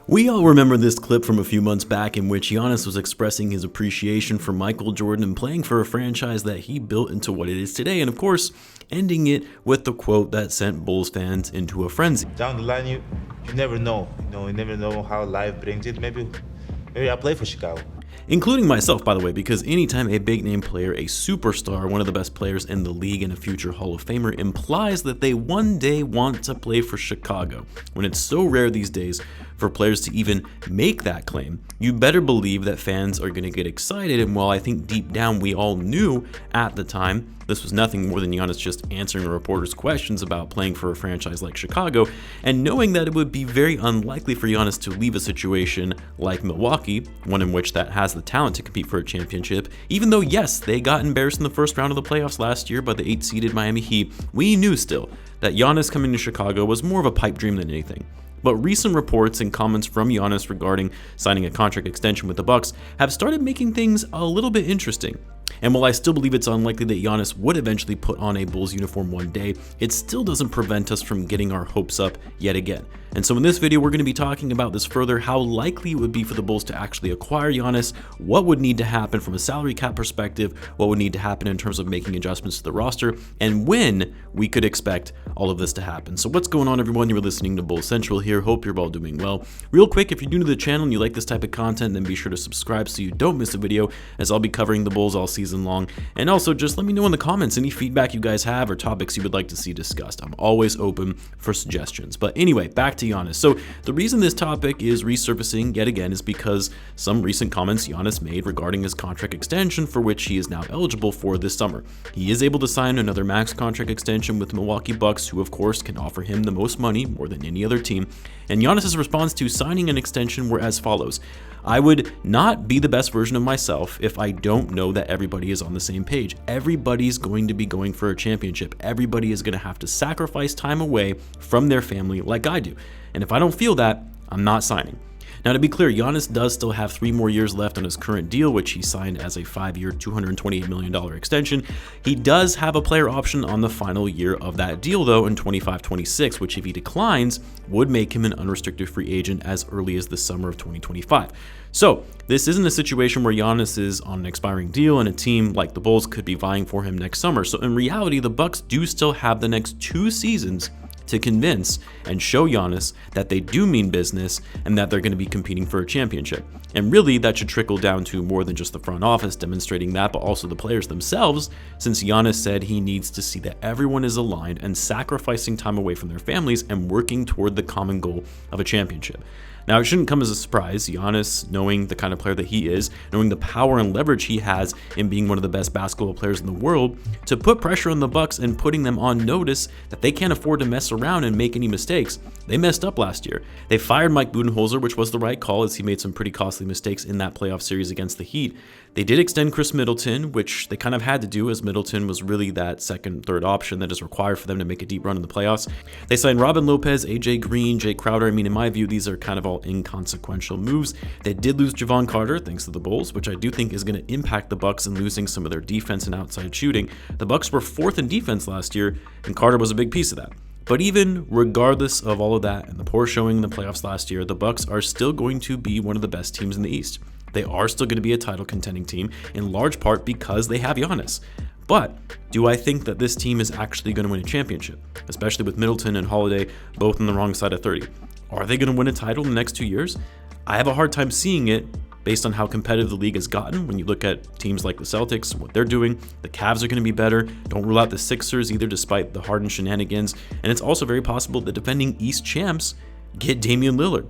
We all remember this clip from a few months back in which Giannis was expressing his appreciation for Michael Jordan and playing for a franchise that he built into what it is today, and of course, ending it with the quote that sent Bulls fans into a frenzy. Down the line, you never know. You never know how life brings it. Maybe I play for Chicago. Including myself, by the way, because anytime a big name player, a superstar, one of the best players in the league and a future Hall of Famer implies that they one day want to play for Chicago, when it's so rare these days for players to even make that claim, you better believe that fans are going to get excited. And while I think deep down we all knew at the time this was nothing more than Giannis just answering a reporter's questions about playing for a franchise like Chicago, and knowing that it would be very unlikely for Giannis to leave a situation like Milwaukee, one in which that has the talent to compete for a championship, even though yes, they got embarrassed in the first round of the playoffs last year by the 8-seeded Miami Heat, we knew still that Giannis coming to Chicago was more of a pipe dream than anything. But recent reports and comments from Giannis regarding signing a contract extension with the Bucks have started making things a little bit interesting. And while I still believe it's unlikely that Giannis would eventually put on a Bulls uniform one day, it still doesn't prevent us from getting our hopes up yet again. And so in this video, we're going to be talking about this further, how likely it would be for the Bulls to actually acquire Giannis, what would need to happen from a salary cap perspective, what would need to happen in terms of making adjustments to the roster, and when we could expect all of this to happen. So what's going on, everyone? You're listening to Bulls Central here. Hope you're all doing well. Real quick, if you're new to the channel and you like this type of content, then be sure to subscribe so you don't miss a video, as I'll be covering the Bulls all season long. And also just let me know in the comments any feedback you guys have or topics you would like to see discussed. I'm always open for suggestions. But anyway, back to Giannis. So the reason this topic is resurfacing yet again is because some recent comments Giannis made regarding his contract extension, for which he is now eligible for this summer. He is able to sign another max contract extension with Milwaukee Bucks, who of course can offer him the most money, more than any other team. And Giannis' response to signing an extension were as follows: I would not be the best version of myself if I don't know that everybody is on the same page. Everybody's going to be going for a championship. Everybody is going to have to sacrifice time away from their family like I do. And if I don't feel that, I'm not signing. Now, to be clear, Giannis does still have 3 more years left on his current deal, which he signed as a 5-year, $228 million extension. He does have a player option on the final year of that deal, though, in 25-26, which if he declines, would make him an unrestricted free agent as early as the summer of 2025. So this isn't a situation where Giannis is on an expiring deal and a team like the Bulls could be vying for him next summer. So in reality, the Bucks do still have the next 2 seasons to convince and show Giannis that they do mean business and that they're going to be competing for a championship. And really, that should trickle down to more than just the front office demonstrating that, but also the players themselves, since Giannis said he needs to see that everyone is aligned and sacrificing time away from their families and working toward the common goal of a championship. Now, it shouldn't come as a surprise, Giannis, knowing the kind of player that he is, knowing the power and leverage he has in being one of the best basketball players in the world, to put pressure on the Bucks and putting them on notice that they can't afford to mess around and make any mistakes. They messed up last year. They fired Mike Budenholzer, which was the right call, as he made some pretty costly mistakes in that playoff series against the Heat. They did extend Chris Middleton, which they kind of had to do, as Middleton was really that second, third option that is required for them to make a deep run in the playoffs. They signed Robin Lopez, AJ Green, Jay Crowder. I mean, in my view, these are kind of all inconsequential moves. They did lose Javon Carter, thanks to the Bulls, which I do think is going to impact the Bucks in losing some of their defense and outside shooting. The Bucks were 4th in defense last year, and Carter was a big piece of that. But even regardless of all of that and the poor showing in the playoffs last year, the Bucks are still going to be one of the best teams in the East. They are still going to be a title contending team, in large part because they have Giannis. But do I think that this team is actually going to win a championship, especially with Middleton and Holiday both on the wrong side of 30? Are they going to win a title in the next 2 years? I have a hard time seeing it based on how competitive the league has gotten. When you look at teams like the Celtics, what they're doing, the Cavs are going to be better. Don't rule out the Sixers either, despite the Harden shenanigans. And it's also very possible that defending East champs get Damian Lillard.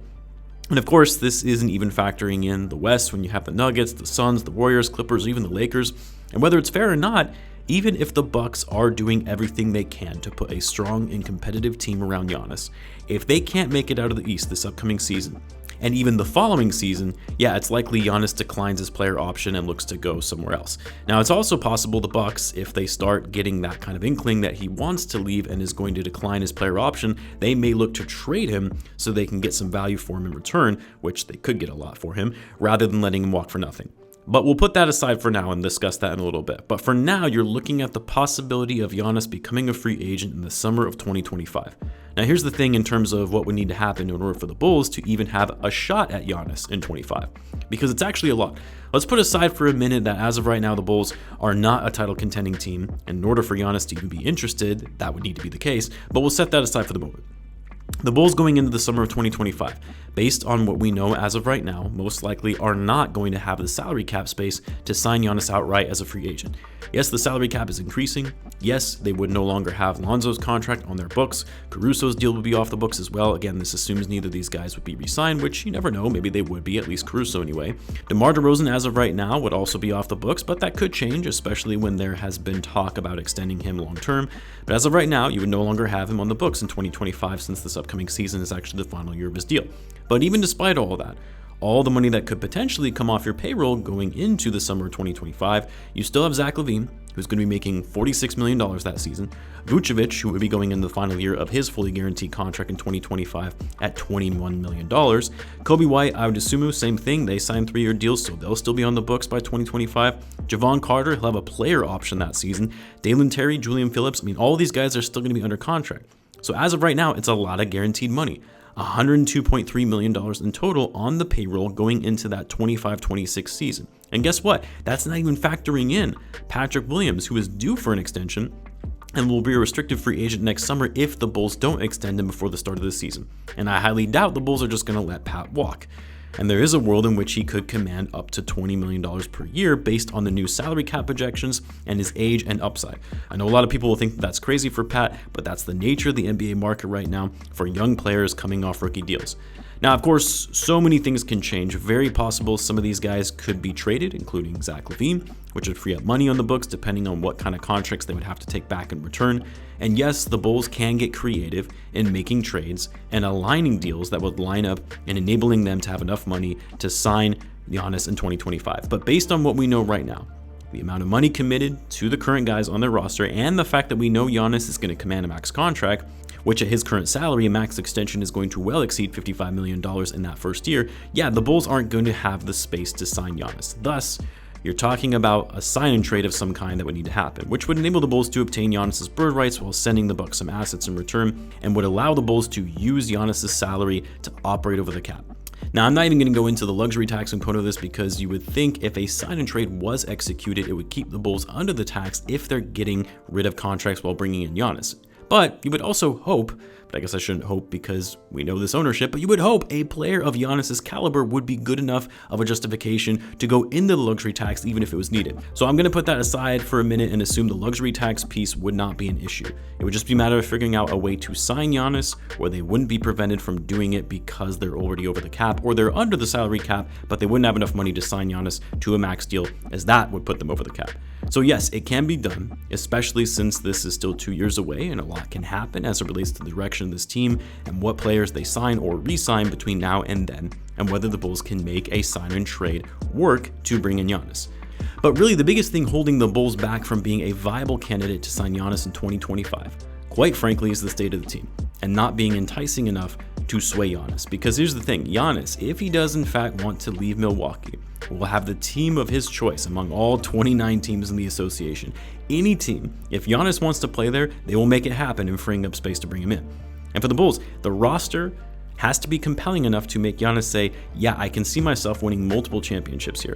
And of course, this isn't even factoring in the West when you have the Nuggets, the Suns, the Warriors, Clippers, even the Lakers. And whether it's fair or not, even if the Bucks are doing everything they can to put a strong and competitive team around Giannis, if they can't make it out of the East this upcoming season, and even the following season, yeah, it's likely Giannis declines his player option and looks to go somewhere else. Now, it's also possible the Bucks, if they start getting that kind of inkling that he wants to leave and is going to decline his player option, they may look to trade him so they can get some value for him in return, which they could get a lot for him, rather than letting him walk for nothing. But we'll put that aside for now and discuss that in a little bit. But for now, you're looking at the possibility of Giannis becoming a free agent in the summer of 2025. Now, here's the thing in terms of what would need to happen in order for the Bulls to even have a shot at Giannis in 25, because it's actually a lot. Let's put aside for a minute that as of right now, the Bulls are not a title contending team, and in order for Giannis to even be interested, that would need to be the case, but we'll set that aside for the moment. The Bulls going into the summer of 2025, based on what we know as of right now, most likely are not going to have the salary cap space to sign Giannis outright as a free agent. Yes, the salary cap is increasing. Yes, they would no longer have Lonzo's contract on their books. Caruso's deal would be off the books as well. Again, this assumes neither of these guys would be re-signed, which you never know. Maybe they would be, at least Caruso anyway. DeMar DeRozan, as of right now, would also be off the books, but that could change, especially when there has been talk about extending him long term. But as of right now, you would no longer have him on the books in 2025 since this upcoming season is actually the final year of his deal. But even despite all that, all the money that could potentially come off your payroll going into the summer of 2025, you still have Zach Lavine, who's going to be making $46 million that season, Vucevic, who would be going into the final year of his fully guaranteed contract in 2025 at $21 million. Coby White, I would assume, same thing. They signed 3-year deals, so they'll still be on the books by 2025. Javon Carter, he'll have a player option that season. Dalen Terry, Julian Phillips, all these guys are still going to be under contract. So as of right now, it's a lot of guaranteed money. $102.3 million in total on the payroll going into that 25-26 season. And guess what? That's not even factoring in Patrick Williams, who is due for an extension and will be a restricted free agent next summer if the Bulls don't extend him before the start of the season. And I highly doubt the Bulls are just going to let Pat walk. And there is a world in which he could command up to $20 million per year based on the new salary cap projections and his age and upside. I know a lot of people will think that's crazy for Pat, but that's the nature of the NBA market right now for young players coming off rookie deals. Now, of course, so many things can change. Very possible some of these guys could be traded, including Zach Lavine, which would free up money on the books depending on what kind of contracts they would have to take back in return. And yes, the Bulls can get creative in making trades and aligning deals that would line up and enabling them to have enough money to sign Giannis in 2025. But based on what we know right now, the amount of money committed to the current guys on their roster and the fact that we know Giannis is going to command a max contract, which at his current salary, a max extension is going to well exceed $55 million in that first year, yeah, the Bulls aren't going to have the space to sign Giannis. Thus, you're talking about a sign and trade of some kind that would need to happen, which would enable the Bulls to obtain Giannis's bird rights while sending the Bucks some assets in return, and would allow the Bulls to use Giannis's salary to operate over the cap. Now, I'm not even going to go into the luxury tax component of this because you would think if a sign and trade was executed, it would keep the Bulls under the tax if they're getting rid of contracts while bringing in Giannis. But you would also hope, but I guess I shouldn't hope because we know this ownership, but you would hope a player of Giannis's caliber would be good enough of a justification to go into the luxury tax even if it was needed. So I'm going to put that aside for a minute and assume the luxury tax piece would not be an issue. It would just be a matter of figuring out a way to sign Giannis where they wouldn't be prevented from doing it because they're already over the cap or they're under the salary cap, but they wouldn't have enough money to sign Giannis to a max deal, as that would put them over the cap. So yes, it can be done, especially since this is still 2 years away and a lot can happen as it relates to the direction of this team and what players they sign or re-sign between now and then, and whether the Bulls can make a sign and trade work to bring in Giannis. But really the biggest thing holding the Bulls back from being a viable candidate to sign Giannis in 2025, quite frankly, is the state of the team and not being enticing enough to sway Giannis. Because here's the thing, Giannis, if he does in fact want to leave Milwaukee, will have the team of his choice among all 29 teams in the association. Any team, if Giannis wants to play there, they will make it happen in freeing up space to bring him in. And for the Bulls, the roster has to be compelling enough to make Giannis say, yeah, I can see myself winning multiple championships here.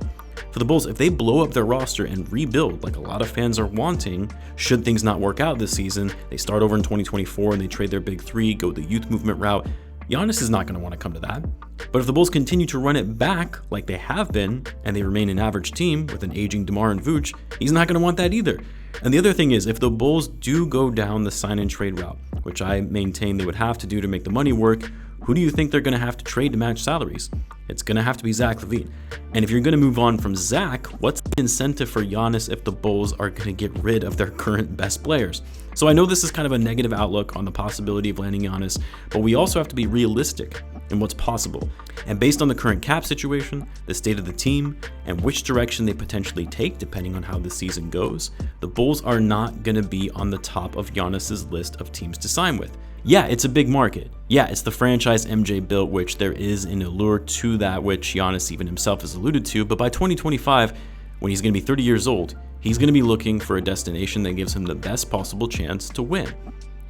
For the Bulls, if they blow up their roster and rebuild like a lot of fans are wanting, should things not work out this season, they start over in 2024 and they trade their big three, go the youth movement route, Giannis is not going to want to come to that. But if the Bulls continue to run it back like they have been, and they remain an average team with an aging DeMar and Vooch, he's not going to want that either. And the other thing is, if the Bulls do go down the sign and trade route, which I maintain they would have to do to make the money work, who do you think they're going to have to trade to match salaries? It's going to have to be Zach Lavine. And if you're going to move on from Zach, what's the incentive for Giannis if the Bulls are going to get rid of their current best players? So I know this is kind of a negative outlook on the possibility of landing Giannis, but we also have to be realistic in what's possible. And based on the current cap situation, the state of the team, and which direction they potentially take depending on how the season goes, the Bulls are not going to be on the top of Giannis's list of teams to sign with. Yeah, it's a big market. Yeah, it's the franchise MJ built, which there is an allure to that, which Giannis even himself has alluded to. But by 2025, when he's going to be 30 years old, he's going to be looking for a destination that gives him the best possible chance to win.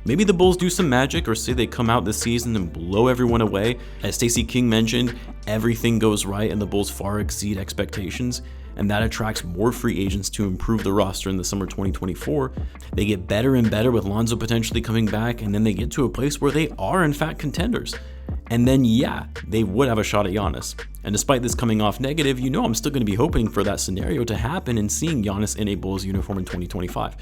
Maybe the Bulls do some magic, or say they come out this season and blow everyone away. As Stacey King mentioned, everything goes right and the Bulls far exceed expectations, and that attracts more free agents to improve the roster in the summer 2024. They get better and better with Lonzo potentially coming back, and then they get to a place where they are in fact contenders. And then yeah, they would have a shot at Giannis. And despite this coming off negative, I'm still going to be hoping for that scenario to happen and seeing Giannis in a Bulls uniform in 2025.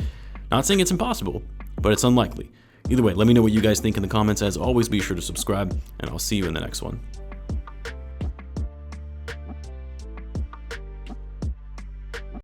Not saying it's impossible, but it's unlikely. Either way, let me know what you guys think in the comments. As always, be sure to subscribe, and I'll see you in the next one.